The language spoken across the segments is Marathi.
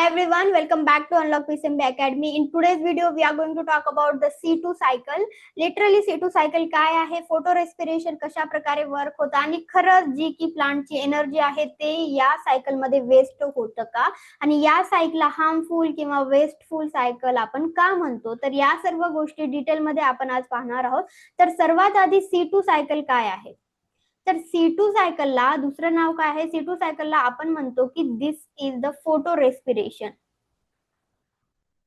Hi everyone, welcome back to Unlock PCMB Academy. In today's video, we are going to talk about the C2 cycle. Literally C2 cycle काय आहे, फोटो रेस्पिरेशन कशा प्रकारे वर्क होतं आणि खरंच जी की प्लांटची एनर्जी आहे ते या सायकल मध्ये वेस्ट होतं का आणि या सायकलला हार्मफुल किंवा वेस्टफुल सायकल आपण का म्हणतो, तर या सर्व गोष्टी डिटेल मध्ये आपण आज पाहणार आहोत. तर सर्वात आधी C2 सायकल काय आहे, तर C2 सायकलला दुसरं नाव काय आहे, C2 सायकलला आपण म्हणतो की this is the photorespiration.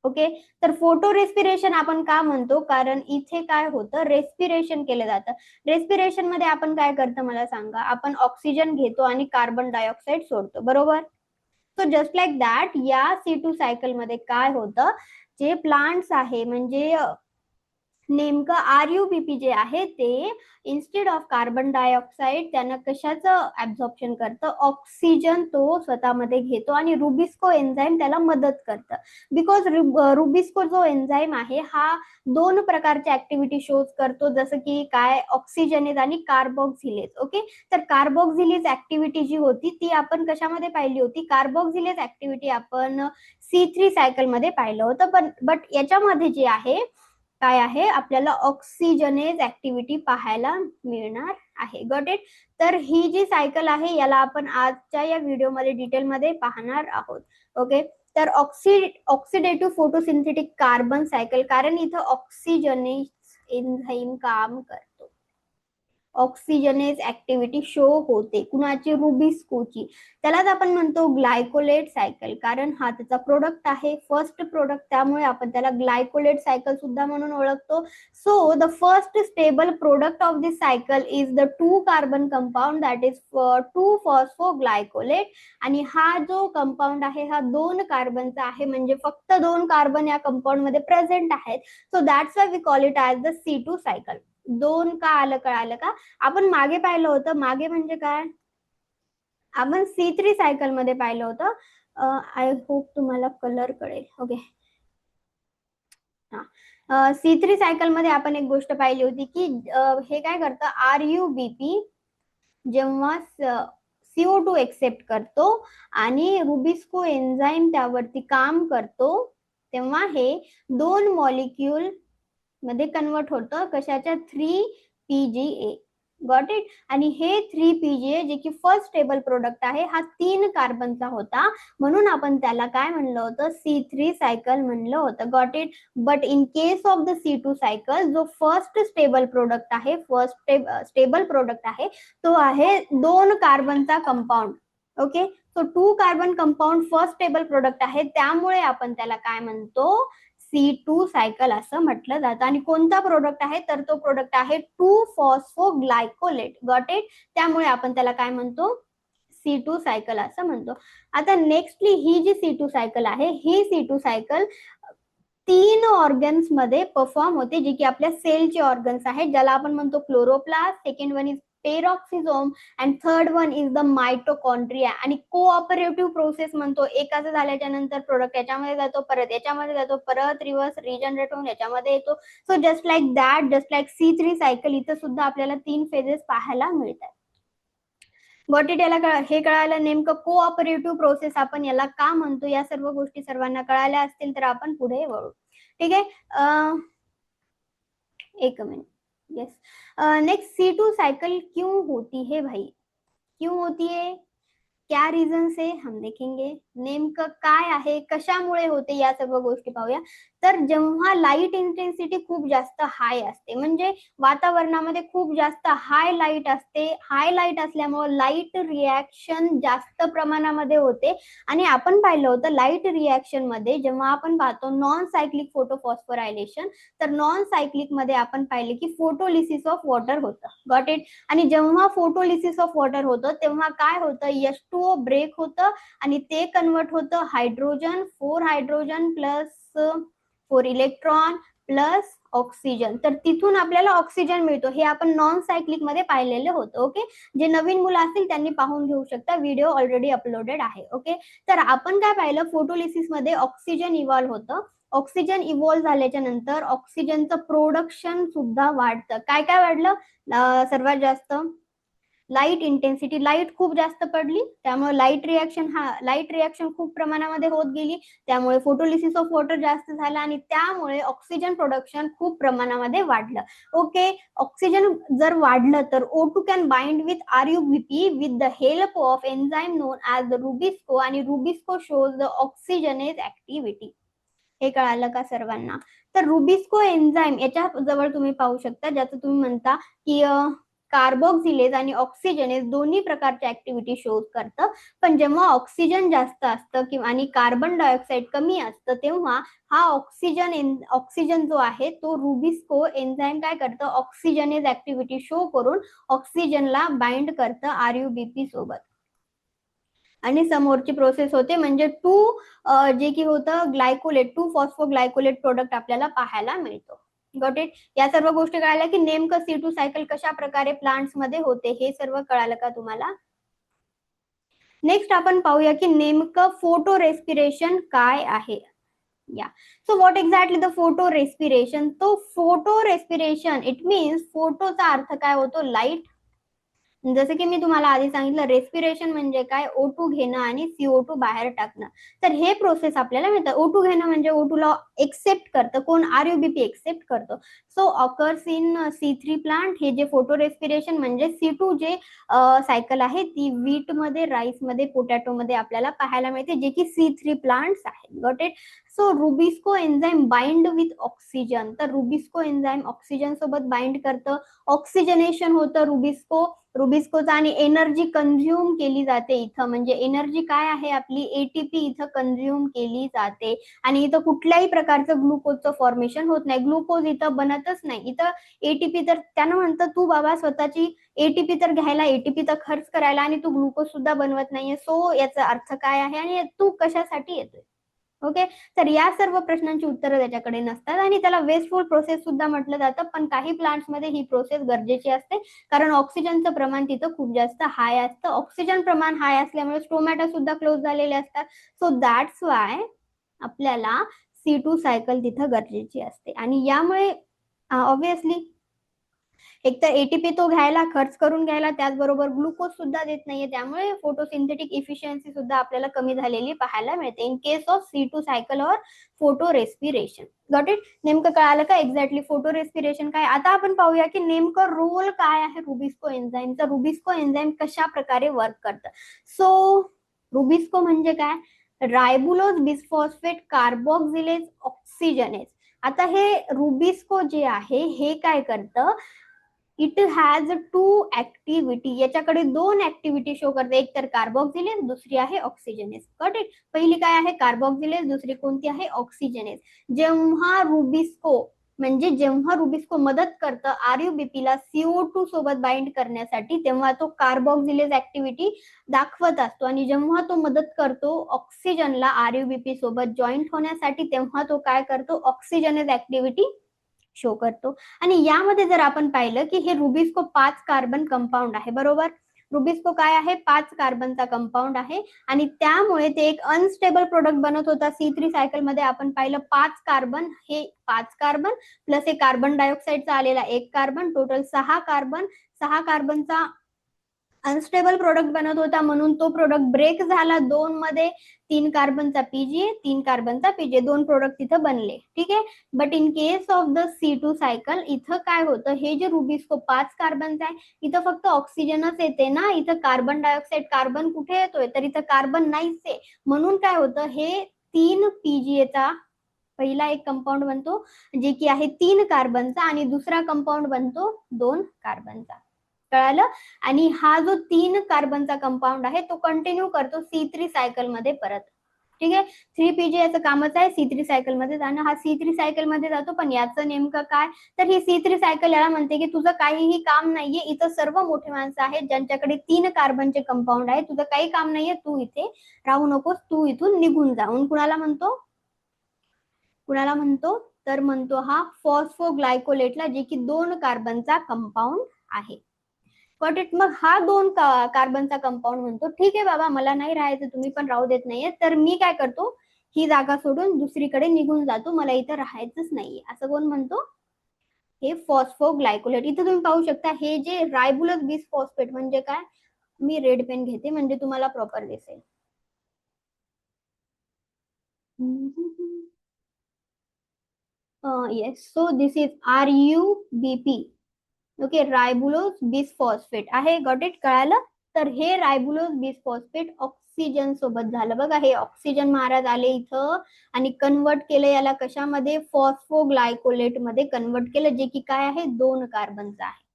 Okay, तर फोटो रेस्पिरेशन आपण का म्हणतो, कारण इथे काय होतं, रेस्पिरेशन केलं जातं. रेस्पिरेशन मध्ये आपण काय करतो मला सांगा, आपण ऑक्सिजन घेतो आणि कार्बन डायऑक्साईड सोडतो, बरोबर. सो जस्ट लाईक दॅट या C2 सायकल मध्ये काय होतं, जे प्लांट्स आहे म्हणजे नेमकं RUBP जे आहे ते इन्स्टेड ऑफ कार्बन डायऑक्साईड त्यानं कशाचं ऍब्झॉर्प्शन करतं, ऑक्सिजन तो स्वतःमध्ये घेतो आणि रुबिस्को एन्झाईम त्याला मदत करतं. बिकॉज रुबिस्को जो एन्झाईम आहे हा दोन प्रकारच्या ऍक्टिव्हिटी शोज करतो, जसं की काय, ऑक्सिजनेज आणि कार्बोक्सिलेज. ओके, तर कार्बोक्सिलेज ऍक्टिव्हिटी जी होती ती आपण कशामध्ये पाहिली होती, कार्बोक्सिलेज ऍक्टिव्हिटी आपण C3 सायकल मध्ये पाहिलं होतं. बट याच्यामध्ये जे आहे काय आहे, आपल्याला ऑक्सिजनेज ऍक्टिव्हिटी पाहायला मिळणार आहे. Got it. तर ही जी सायकल आहे याला आपण आजच्या या व्हिडिओमध्ये डिटेलमध्ये पाहणार आहोत. ओके, तर ऑक्सिडेटिव्ह फोटोसिंथेटिक कार्बन सायकल, कारण इथं ऑक्सिजनेज एन्झाईम काम करतो, ऑक्सिजनेज ऍक्टिव्हिटी शो होते, कुणाची, रुबिस्कोची. त्यालाच आपण म्हणतो ग्लायकोलेट सायकल, कारण हा त्याचा प्रोडक्ट आहे, फर्स्ट प्रोडक्ट, त्यामुळे आपण त्याला ग्लायकोलेट सायकल सुद्धा म्हणून ओळखतो. So the first stable product of this cycle is the 2 carbon compound, that is 2 फॉस्फोग्लायकोलेट. आणि हा जो कंपाऊंड आहे हा 2 कार्बनचा आहे, म्हणजे फक्त 2 कार्बन या कंपाऊंड मध्ये प्रेझेंट आहेत. So that's why we call it as the C2 cycle. दोन का आलं, कळालं का. आपण मागे पाहिलं होतं, मागे म्हणजे काय, आपण C3 सायकल मध्ये पाहिलं होतं. आय होप तुम्हाला कलर कळेल. ओके, C3 सायकल मध्ये आपण एक गोष्ट पाहिली होती की हे काय करतं, RUBP जेव्हा CO2 एक्सेप्ट करतो आणि रुबिस्को एन्झाईम त्यावरती काम करतो, तेव्हा हे दोन मॉलिक्यूल मध्ये कन्वर्ट होतं, कशाच्या, 3PGA. Got it. आणि हे 3PGA जे की फर्स्ट स्टेबल प्रोडक्ट आहे हा 3 कार्बनचा होता, म्हणून आपण त्याला काय म्हणलं होतं, C3 सायकल म्हणलं होतं. Got it. But in case of the C2 cycle जो फर्स्ट स्टेबल प्रोडक्ट आहे, फर्स्ट स्टेबल प्रोडक्ट आहे तो आहे 2 कार्बनचा compound. Okay, so 2 carbon compound first stable product आहे, त्यामुळे आपण त्याला काय म्हणतो, C2 सायकल असं म्हटलं जातं. आणि कोणता प्रोडक्ट आहे, तर तो प्रोडक्ट आहे 2 फॉस्फोग्लायकोलेट. Got it. त्यामुळे आपण त्याला काय म्हणतो, C2 सायकल असं म्हणतो. आता नेक्स्टली ही जी C2 सायकल आहे, ही C2 सायकल 3 ऑर्गन्स मध्ये परफॉर्म होते, जे की आपल्या सेलचे ऑर्गन्स आहेत, ज्याला आपण म्हणतो chloroplast, second one is peroxisome and third one is the mitochondria. आणि कोऑपरेटिव्ह प्रोसेस म्हणतो, एकाचं झाल्याच्या नंतर प्रोडक्ट याच्यामध्ये जातो, परत याच्यामध्ये जातो, परत रिव्हर्स रिजनरेट होऊन याच्यामध्ये येतो. So just like that, just like C3 cycle, इथं सुद्धा आपल्याला 3 फेजेस पाहायला मिळतात. Got it. याला हे कळालं, नेमकं कोऑपरेटिव्ह प्रोसेस आपण याला का म्हणतो, या सर्व गोष्टी सर्वांना कळाल्या असतील तर आपण पुढे वळू. ठीक आहे, एक minute. Yes, next C2 cycle क्यों होती है भाई, क्यों होती है, क्या रीजन से हम देखेंगे. नेमकं काय आहे, कशामुळे होते, या सर्व गोष्टी पाहूया. तर जेव्हा लाईट इंटेन्सिटी खूप जास्त हाय असते, म्हणजे वातावरणामध्ये खूप जास्त हाय लाईट असते, हाय लाईट असल्यामुळे लाईट रिॲक्शन जास्त प्रमाणामध्ये होते. आणि आपण पाहिलं होतं लाईट रिॲक्शन मध्ये जेव्हा आपण पाहतो नॉन सायक्लिक फोटोफॉस्फोरायलेशन, तर नॉन सायक्लिक मध्ये आपण पाहिले की फोटोलिसिस ऑफ वॉटर होतं. Got it. आणि जेव्हा फोटोलिसिस ऑफ वॉटर होतं तेव्हा काय होतं, H2O ब्रेक होतं आणि ते कन्वर्ट होतं hydrogen, 4 hydrogen plus 4 electron plus oxygen. तर तिथून आपल्याला ऑक्सिजन मिळतो, हे आपण नॉन सायक्लिक मध्ये पाहिलेलं होतं. ओके, जे नवीन मुलं असतील त्यांनी पाहून घेऊ शकता, व्हिडिओ ऑलरेडी अपलोडेड आहे. ओके, तर आपण काय पाहिलं, फोटोलिसिस मध्ये ऑक्सिजन इव्हॉल्व्ह होतं. ऑक्सिजन इव्हॉल्व्ह झाल्याच्या नंतर ऑक्सिजनचं प्रोडक्शन सुद्धा वाढतं. काय काय वाढलं, सर्वात जास्त लाईट इंटेन्सिटी, लाईट खूप जास्त पडली त्यामुळे लाईट रिॲक्शन खूप प्रमाणामध्ये होत गेली, त्यामुळे फोटोलिसिस ऑफ वॉटर जास्त झाला आणि त्यामुळे ऑक्सिजन प्रोडक्शन खूप प्रमाणामध्ये वाढलं. ओके, ऑक्सिजन जर वाढलं तर O2 can bind with RuBP with the help of enzyme non as the Rubisco, आणि रुबिस्को शोज द ऑक्सिजनेज ऍक्टिव्हिटी. हे कळालं का सर्वांना? तर रुबिस्को एन्झाइम याच्या जवळ तुम्ही पाहू शकता, ज्याचं तुम्ही म्हणता की कार्बोक्सिलेज आणि ऑक्सिजनेज दोन्ही प्रकारच्या ऍक्टिव्हिटी शो करतं. पण जेव्हा ऑक्सिजन जास्त असतं किंवा आणि कार्बन डायऑक्साईड कमी असतं तेव्हा हा ऑक्सिजन जो आहे तो रुबिस्को एन्झाइम काय करतं, ऑक्सिजनेज ऍक्टिव्हिटी शो करून ऑक्सिजनला बाइंड करतं RuBP सोबत, आणि समोरची प्रोसेस होते म्हणजे जे की होतं ग्लायकोलेट 2-फॉस्फोग्लायकोलेट प्रोडक्ट आपल्याला पाहायला मिळतो. Got it? या सर्व गोष्टी कळाल्या की नेमकं C2 सायकल कशा प्रकारे प्लांट्स मध्ये होते हे सर्व कळालं का तुम्हाला? नेक्स्ट आपण पाहूया की नेमकं फोटो रेस्पिरेशन काय आहे. या so what exactly the photo respiration? तो फोटो रेस्पिरेशन इट मीन्स फोटोचा अर्थ काय होतो, लाईट. जसं की मी तुम्हाला आधी सांगितलं, रेस्पिरेशन म्हणजे काय, O2 घेणं आणि CO2 बाहेर टाकणं. तर हे प्रोसेस आपल्याला मिळतं. O2 घेणं म्हणजे O2 ला एक्सेप्ट करतं कोण, RuBP एक्सेप्ट करतो. So occurs in C3 plant. हे जे फोटो रेस्पिरेशन म्हणजे C2 जे सायकल आहे ती वीट मध्ये, राईस मध्ये, पोटॅटो मध्ये आपल्याला पाहायला मिळते, जे की C3 प्लांट्स आहेत. Got it? So Rubisco enzyme bind with oxygen. तर रुबिस्को एन्झाइम ऑक्सिजन सोबत बाइंड करतं, ऑक्सिजनेशन होतं रुबिस्कोचा, आणि एनर्जी कंझ्युम केली जाते इथं. म्हणजे एनर्जी काय आहे आपली, ATP इथं कंझ्युम केली जाते, आणि इथं कुठल्याही प्रकारचं ग्लुकोजचं फॉर्मेशन होत नाही. ग्लुकोज इथं बनतच नाही. इथं ATP, तर त्यानं म्हणतं तू बाबा स्वतःची ATP तर घ्यायला, ATP तर खर्च करायला, आणि तू ग्लुकोज सुद्धा बनवत नाहीये. सो याचा अर्थ काय आहे आणि तू कशासाठी येतोय? ओके, तर या सर्व प्रश्नांची उत्तरं त्याच्याकडे नसतात आणि त्याला वेस्टफुल प्रोसेस सुद्धा म्हटलं जातं. पण काही प्लांट्स मध्ये ही प्रोसेस गरजेची असते, कारण ऑक्सिजनचं प्रमाण तिथं खूप जास्त हाय असतं. ऑक्सिजन प्रमाण हाय असल्यामुळे स्टोमॅटा सुद्धा क्लोज झालेले असतात. सो दॅट्स वाय आपल्याला C2 सायकल तिथं गरजेची असते, आणि यामुळे ऑब्विसली एकतर ATP तो घ्यायला, खर्च करून घ्यायला, त्याचबरोबर ग्लुकोज सुद्धा देत नाहीये, त्यामुळे फोटोसिंथेटिक इफिशियन्सी सुद्धा आपल्याला कमी झालेली पाहायला मिळते in case of C2 cycle और फोटो रेस्पिरेशन. Got it? नेमकं कळालं का एक्झॅक्टली फोटो रेस्पिरेशन काय? आता आपण पाहूया की नेमकं रोल काय आहे रुबिस्को एन्झाइमचा, रुबिस्को एन्झाइम कशा प्रकारे वर्क करतं. सो रुबिस्को म्हणजे काय, रायबुलोज बिसफॉस्फेट कार्बोक्सिलेज ऑक्सिजनेज. आता हे रुबिस्को जे आहे हे काय करतं, इट हॅज टू ऍक्टिव्हिटी. याच्याकडे दोन ऍक्टिव्हिटी शो करते, एक तर कार्बोक्सिलेज, दुसरी आहे ऑक्सिजनेज. Got it? पहिली काय आहे कार्बोक्सिलेज, दुसरी कोणती आहे ऑक्सिजनेज. जेव्हा रुबिस्को मदत करतं RuBP ला CO2 सोबत बाइंड करण्यासाठी, तेव्हा तो कार्बोक्सिलेज ऍक्टिव्हिटी दाखवत असतो, आणि जेव्हा तो मदत करतो ऑक्सिजनला RuBP सोबत जॉईंट होण्यासाठी, तेव्हा तो काय करतो, ऑक्सिजनेज ऍक्टिव्हिटी शो करतो. आणि यामध्ये जर आपण पाहिलं की हे रुबिस्को 5 कार्बन कंपाऊंड आहे, बरोबर. रुबिस्को काय आहे, 5 कार्बनचा कंपाऊंड आहे, आणि त्यामुळे ते एक अनस्टेबल प्रोडक्ट बनत होता. C3 सायकल मध्ये आपण पाहिलं 5 कार्बन, हे 5 कार्बन प्लस एक कार्बन डायऑक्साईडचा आलेला 1 कार्बन, टोटल 6 कार्बन. 6 कार्बनचा अनस्टेबल प्रोडक्ट बनत होता, म्हणून तो प्रोडक्ट ब्रेक झाला 2 मध्ये. 3 कार्बनचा PGA, 3 कार्बनचा PGA, 2 प्रोडक्ट तिथं बनले. ठीक आहे. But in case of the C2 cycle इथं काय होतं, हे जे रुबिस्को 5 कार्बनचं आहे, इथं फक्त ऑक्सिजनच येते ना, इथं कार्बन डायऑक्साईड, कार्बन कुठे येतोय, तर इथं कार्बन नाहीच आहे. म्हणून काय होतं, हे 3 PGAचा पहिला एक कंपाऊंड बनतो जे की आहे 3 कार्बनचा, आणि दुसरा कंपाऊंड बनतो 2 कार्बनचा. कळालं? आणि हा जो 3 कार्बनचा कंपाऊंड आहे तो कंटिन्यू करतो C3 सायकल मध्ये परत. ठीक आहे. 3 याचं कामच आहे C3 सायकल मध्ये जाणं. हा C3 सायकल मध्ये जातो, पण याचं नेमकं काय, तर ही C3 सायकल याला म्हणते की तुझं काहीही काम नाहीये, इथं सर्व मोठे माणसं आहेत ज्यांच्याकडे 3 कार्बनचे कंपाऊंड आहे, तुझं काही काम नाहीये, तू इथे राहू नकोस, तू इथून निघून जाऊन. कुणाला म्हणतो तर म्हणतो हा फॉस्फोग्लायकोलेटला, जे की 2 कार्बनचा कंपाऊंड आहे. Got it? मग हा 2 कार्बनचा कंपाऊंड म्हणतो ठीक आहे बाबा, मला नाही राहायचं, तुम्ही पण राहू देत नाहीये, तर मी काय करतो, ही जागा सोडून दुसरीकडे निघून जातो, मला इथं राहायचंच नाहीये, असं कोण म्हणतो, हे फॉस्फोग्लायकोलेट. इथे तुम्ही पाहू शकता हे जे रायबुलोज बिसफॉस्फेट म्हणजे काय, मी रेड पेन घेते म्हणजे तुम्हाला प्रॉपर दिसेल. Yes, so this is RUBP. Okay, ribulose bisphosphate आहे. गॉट इट, कळालं. तर हे रायबुलोज बिसफॉस्फेट ऑक्सिजन सोबत झालं बघा. हे ऑक्सिजन महाराज आले इथं आणि कन्वर्ट केलं याला कशामध्ये, फॉस्फोग्लायकोलेट मध्ये कन्वर्ट केलं, जे की काय आहे, 2 कार्बनचं आहे.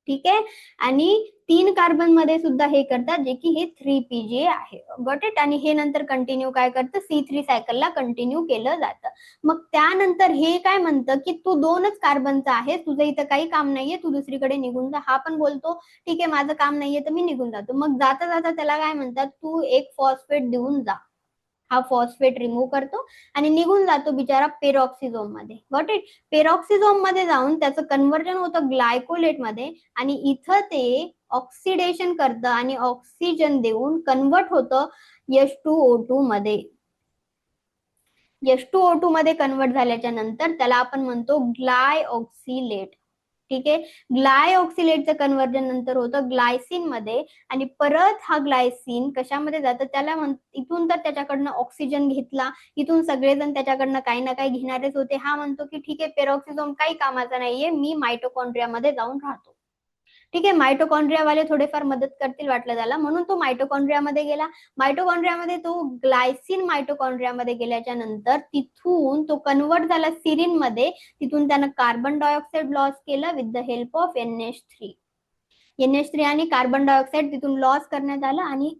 ठीक आहे. आणि 3 कार्बन मध्ये सुद्धा हे करतात, जे की हे 3PGA आहे. Got it. आणि हे नंतर कंटिन्यू काय करतं, C3 सायकलला कंटिन्यू केलं जातं. मग त्यानंतर हे काय म्हणतं की तू 2च कार्बनचा आहे, तुझं इथं काही काम नाहीये, तू दुसरीकडे निघून जा. हा पण बोलतो ठीक आहे माझं काम नाहीये तर मी निघून जातो. मग जाता जाता त्याला काय म्हणतात, तू एक फॉस्फेट देऊन जा. हा फॉस्फेट रिमूव्ह करतो आणि निघून जातो बिचारा पेरॉक्सिझोम मध्ये. Got it. पेरॉक्सिझोम मध्ये जाऊन त्याचं कन्व्हर्जन होतं ग्लायकोलेट मध्ये आणि इथं ते ऑक्सिडेशन करतं आणि ऑक्सिजन देऊन कन्वर्ट होतं H2O2 मध्ये. H2O2 मध्ये कन्वर्ट झाल्याच्या नंतर त्याला आपण म्हणतो ग्लायऑक्सिलेट. ठीक आहे. ग्लायऑक्सिलेटचं कन्व्हर्जन नंतर होतं ग्लायसिन मध्ये आणि परत हा ग्लायसिन कशामध्ये जातं, त्याला इथून तर त्याच्याकडनं ऑक्सिजन घेतला, इथून सगळेजण त्याच्याकडनं काही ना काही घेणारेच होते. हा म्हणतो की ठीक आहे पेरॉक्सिझोम काही कामाचा नाहीये, मी मायटोकॉन्ड्रियामध्ये जाऊन राहतो. ठीक आहे. मायटोकॉन्ड्रिया वाले थोडेफार मदत करतील वाटलं त्याला, म्हणून तो मायटोकॉन्ड्रियामध्ये गेला. मायटोकॉन्ड्रियामध्ये तो ग्लायसिन मायटोकॉन्ड्रियामध्ये गेल्याच्या नंतर तिथून तो कन्वर्ट झाला सिरिन मध्ये. तिथून त्यानं कार्बन डायऑक्साईड लॉस केलं with the help of NH3. NH3 आणि कार्बन डायऑक्साईड तिथून लॉस करण्यात आलं आणि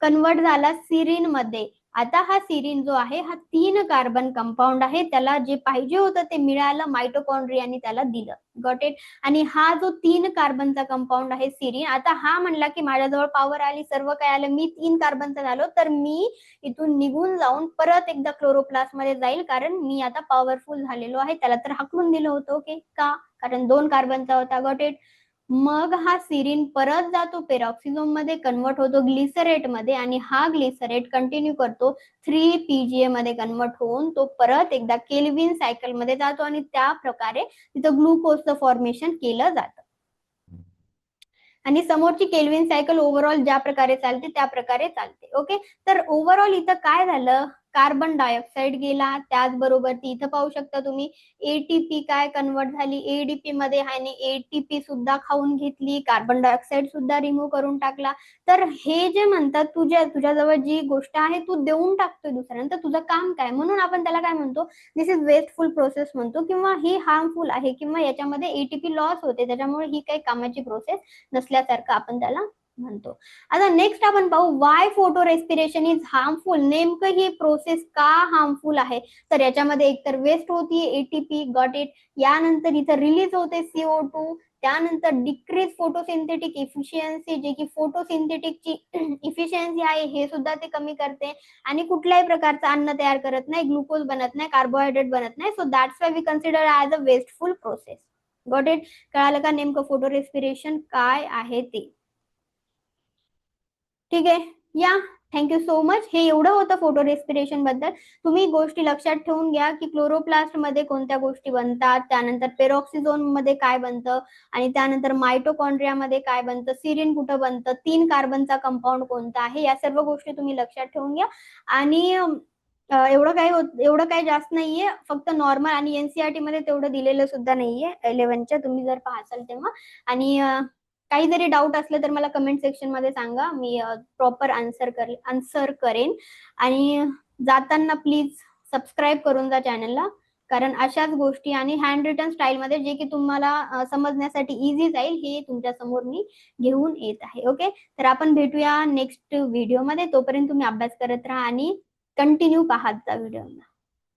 कन्वर्ट झाला सिरिन मध्ये. आता हा सिरिन जो आहे हा 3 कार्बन कंपाऊंड आहे. त्याला जे पाहिजे होतं ते मिळालं, मायटोकॉन्ड्रियाने त्याला दिलं. Got it. आणि हा जो 3 कार्बनचा कंपाऊंड आहे सिरिन, आता हा म्हणला की माझ्याजवळ पॉवर आली, सर्व काय आलं, मी 3 कार्बनचा झालो, तर मी इथून निघून जाऊन परत एकदा क्लोरोप्लास्ट मध्ये जाईल, कारण मी आता पॉवरफुल झालेलो आहे. त्याला तर हाकलून दिलं होतं. ओके, का, कारण 2 कार्बनचा होता. Got it. मग हा सिरिन परत जातो पेरॉक्सिझोम मध्ये, कन्वर्ट होतो ग्लिसरेट मध्ये आणि हा ग्लिसरेट कंटिन्यू करतो 3PGA मध्ये कन्वर्ट होऊन तो परत एकदा केल्विन सायकल मध्ये जातो आणि त्या प्रकारे तिथं ग्लुकोजचं फॉर्मेशन केलं जातं. आणि समोरची केल्विन सायकल ओव्हरऑल ज्या प्रकारे चालते त्या प्रकारे चालते. ओके. तर ओव्हरऑल इथं काय झालं, कार्बन डायऑक्साईड गेला, त्याचबरोबर ती इथं पाहू शकता तुम्ही ATP काय कन्वर्ट झाली ADP मध्ये आणि ATP सुद्धा खाऊन घेतली, कार्बन डायऑक्साईड सुद्धा रिमूव्ह करून टाकला. तर हे जे म्हणतात तुझ्याजवळ जी गोष्ट आहे तू देऊन टाकतोय दुसऱ्यांना, तर तुझं काम काय, म्हणून आपण त्याला काय म्हणतो, दिस इज वेस्टफुल प्रोसेस म्हणतो, किंवा ही हार्मफुल आहे, किंवा याच्यामध्ये ATP लॉस होते, त्याच्यामुळे ही काही कामाची प्रोसेस नसल्यासारखं आपण त्याला म्हणतो. आता नेक्स्ट आपण पाहू Y photo respiration is harmful. नेमकं ही प्रोसेस का हार्मफुल आहे, तर याच्यामध्ये एकतर वेस्ट होतीये ATP. Got it. यानंतर इथं रिलीज होते CO2. त्यानंतर डिक्रीज फोटोसिंथेटिक इफिशियन्सी, जे की फोटोसिंथेटिकची इफिशियन्सी आहे हे सुद्धा ते कमी करते आणि कुठल्याही प्रकारचं अन्न तयार करत नाही, ग्लुकोज बनत नाही, कार्बोहायड्रेट बनत नाही. So that's why we consider as a wasteful process. Got it. कळालं का नेमकं फोटो रेस्पिरेशन काय आहे ते. ठीक आहे. या, थँक्यू सो मच. हे एवढं होतं फोटो रेस्पिरेशन बद्दल. तुम्ही गोष्टी लक्षात ठेवून घ्या की क्लोरोप्लास्ट मध्ये कोणत्या गोष्टी बनतात, त्यानंतर पेरॉक्सिझोन मध्ये काय बनतं आणि त्यानंतर मायटोकॉन्ड्रिया मध्ये काय बनतं, सिरिन कुठं बनतं, 3 कार्बनचा कंपाऊंड कोणता आहे, या सर्व गोष्टी तुम्ही लक्षात ठेवून घ्या. आणि एवढं काही जास्त नाहीये, फक्त नॉर्मल, आणि NCERT मध्ये तेवढं दिलेलं सुद्धा नाहीये 11च्या, तुम्ही जर पाहसाल तेव्हा. आणि काही जरी डाऊट असलं तर मला कमेंट सेक्शन मध्ये सांगा, मी प्रॉपर आन्सर करेन. आणि जाताना प्लीज सबस्क्राईब करून जा चॅनलला, कारण अशाच गोष्टी आणि हँड रिटन स्टाईल मध्ये जे की तुम्हाला समजण्यासाठी इझी जाईल हे तुमच्या समोर मी घेऊन येत आहे. ओके. तर आपण भेटूया नेक्स्ट व्हिडिओ मध्ये. तोपर्यंत तुम्ही अभ्यास करत राहा आणि कंटिन्यू पाहत जा व्हिडिओ.